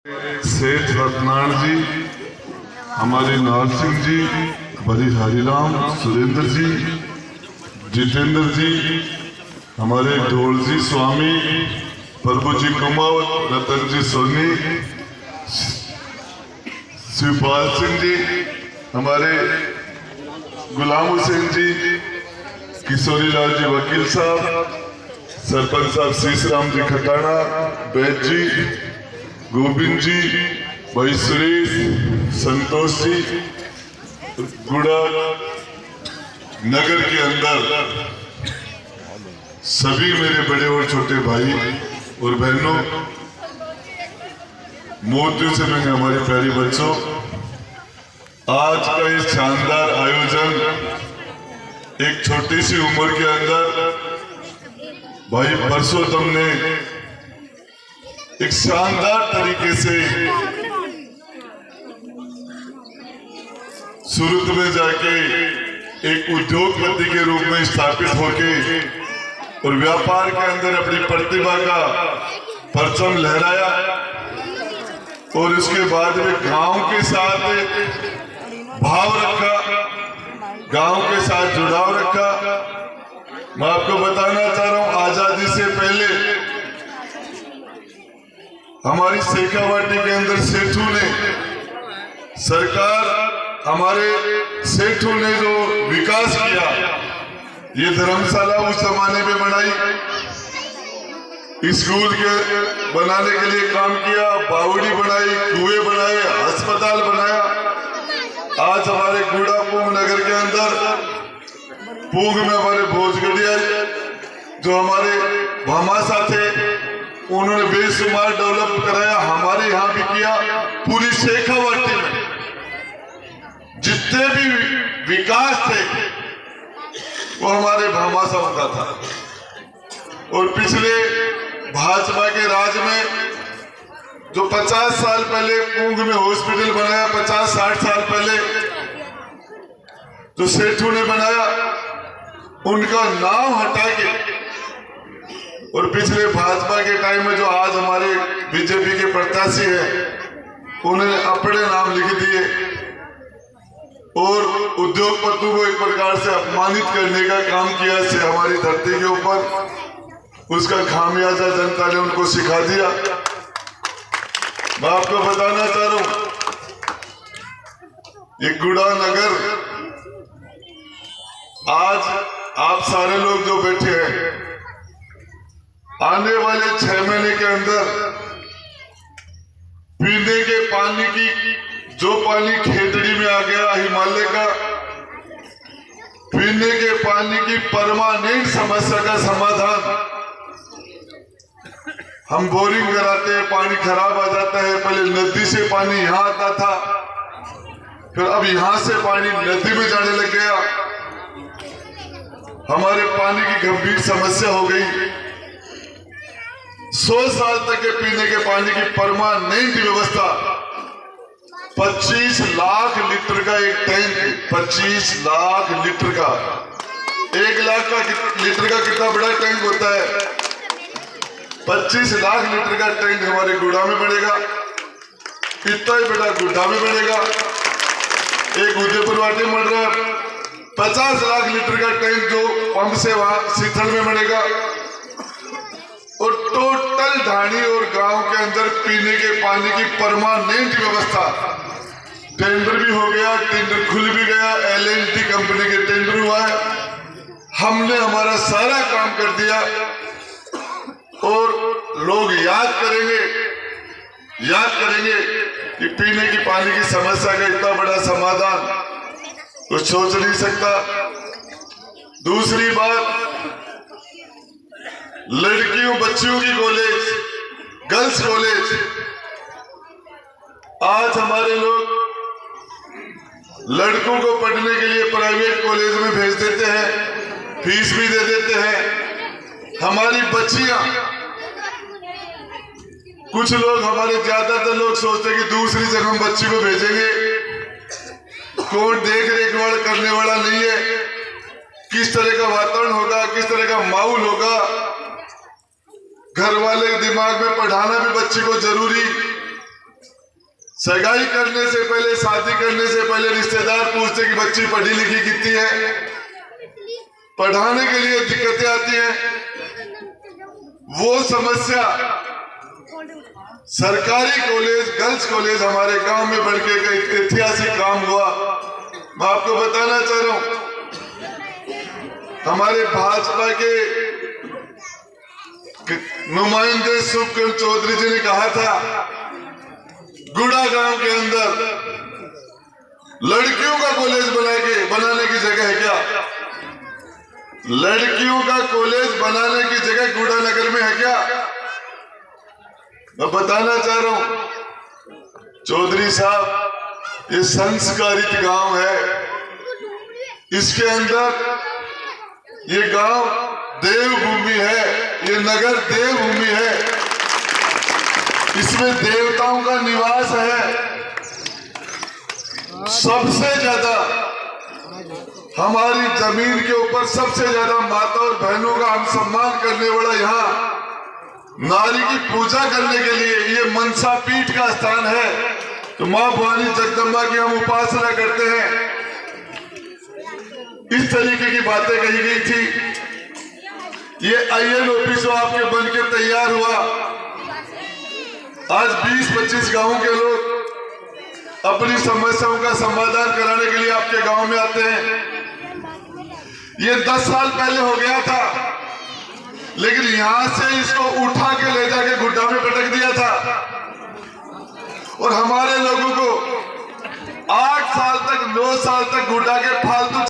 सेठ रत्नारायण जी, हमारे नाथ सिंह जी, बड़ी हरिराम, सुरेंद्र जी, जितेंद्र जी, हमारे ढोल जी स्वामी, प्रभु जी कुमार, रतन जी सोनी, शिवपाल सिंह जी, हमारे गुलाम हुसैन जी, किशोरी लाल जी वकील साहब, सरपंच साहब शीशराम जी खटाना, बैद जी, गोविंद जी, भाई सुरेश, संतोष जी, गुड़ा नगर के अंदर सभी मेरे बड़े और छोटे भाई और बहनों, मोतियों से मैं हमारे प्यारे बच्चों, आज का इस शानदार आयोजन एक छोटी सी उम्र के अंदर भाई परसोत्तम ने एक शानदार तरीके से सूरत में जाके एक उद्योगपति के रूप में स्थापित होके और व्यापार के अंदर अपनी प्रतिभा का परचम लहराया और उसके बाद में गांव के साथ भाव रखा, गांव के साथ जुड़ाव रखा। मैं आपको बताना चाह रहा हूं, आजादी से पहले हमारी शेखावाटी के अंदर सेठू ने, सरकार हमारे सेठू ने जो विकास किया, ये धर्मशाला उस जमाने में बनाई, स्कूल के बनाने के लिए काम किया, बावड़ी बनाई, कुएं बनाए, अस्पताल बनाया। आज हमारे गुड़ा पूंग नगर के अंदर पूंग में हमारे भोजगढ़िया जो हमारे भामाशा थे, उन्होंने बेशुमार डेवलप कराया, हमारे यहाँ भी किया। पूरी शेखावाटी में जितने भी विकास थे वो हमारे भामाशा का था। और पिछले भाजपा के राज में जो 50 साल पहले पूंग में हॉस्पिटल बनाया, 50-60 साल पहले जो सेठू ने बनाया, उनका नाम हटा के और पिछले भाजपा के टाइम में जो आज हमारे बीजेपी के प्रत्याशी है, उन्होंने अपने नाम लिख दिए और उद्योगपतियों को एक प्रकार से अपमानित करने का काम किया से हमारी धरती के ऊपर। उसका खामियाजा जनता ने उनको सिखा दिया। मैं आपको बताना चाह रहा हूं, ये गुड़ा नगर आज आप सारे लोग जो बैठे हैं, आने वाले 6 महीने के अंदर पीने के पानी की, जो पानी खेतड़ी में आ गया हिमालय का, पीने के पानी की परमानेंट समस्या का समाधान। हम बोरिंग कराते हैं, पानी खराब आ जाता है, पहले नदी से पानी यहाँ आता था, फिर अब यहाँ से पानी नदी में जाने लग गया। हमारे पानी की गंभीर समस्या हो गई। 100 साल तक के पीने के पानी की परमानेंट व्यवस्था, 25 लाख लीटर का एक टैंक, 25 लाख लीटर का, 1 लाख का लीटर का कितना बड़ा टैंक होता है, 25 लाख लीटर का टैंक हमारे गुड़ा में बनेगा, इतना ही बड़ा गुड्डा में बनेगा, एक उदयपुर वाटी में बन रहा है, 50 लाख लीटर का टैंक जो पंप से वहां सीथल में बनेगा। और टोटल ढाणी और गांव के अंदर पीने के पानी की परमानेंट व्यवस्था। टेंडर भी हो गया, टेंडर खुल भी गया, L&T कंपनी के टेंडर हुआ है, हमने हमारा सारा काम कर दिया। और लोग याद करेंगे कि पीने की पानी की समस्या का इतना बड़ा समाधान कुछ सोच नहीं सकता। दूसरी बात, लड़कियों बच्चियों की कॉलेज, गर्ल्स कॉलेज, आज हमारे लोग लड़कों को पढ़ने के लिए प्राइवेट कॉलेज में भेज देते हैं, फीस भी दे देते हैं। हमारी बच्चियां, कुछ लोग, हमारे ज्यादातर लोग सोचते हैं कि दूसरी जगह हम बच्ची को भेजेंगे, कौन देख रेख करने वाला नहीं है, किस तरह का वातावरण होगा, किस तरह का माहौल होगा। घर वाले दिमाग में पढ़ाना भी बच्ची को जरूरी, सगाई करने से पहले, शादी करने से पहले रिश्तेदार पूछते कि बच्ची पढ़ी लिखी कितनी है, पढ़ाने के लिए दिक्कतें आती हैं। वो समस्या सरकारी कॉलेज, गर्ल्स कॉलेज हमारे गांव में बढ़ के एक ऐतिहासिक काम हुआ। मैं आपको बताना चाह रहा हूं, हमारे भाजपा के नुमाइंदे सुखकरण चौधरी जी ने कहा था, गुड़ा गांव के अंदर लड़कियों का कॉलेज बनाने की जगह है क्या? लड़कियों का कॉलेज बनाने की जगह गुड़ा नगर में है क्या? मैं बताना चाह रहा हूं चौधरी साहब, ये संस्कारित गांव है। इसके अंदर ये गांव देवभूमि है, ये नगर देवभूमि है, इसमें देवताओं का निवास है। सबसे ज्यादा हमारी जमीन के ऊपर सबसे ज्यादा माता और बहनों का हम सम्मान करने वाला, यहाँ नारी की पूजा करने के लिए ये मनसा पीठ का स्थान है। तो मां भवानी जगदम्बा की हम उपासना करते हैं। इस तरीके की बातें कही गई थी। ये IN ऑफिस आपके बन के तैयार हुआ। आज 20-25 गांवों के लोग अपनी समस्याओं का समाधान कराने के लिए आपके गांव में आते हैं। ये 10 साल पहले हो गया था, लेकिन यहां से इसको उठा के ले जाके गुड्डा में पटक दिया था और हमारे लोगों को 8 साल तक 9 साल तक गुड्डा के फालतू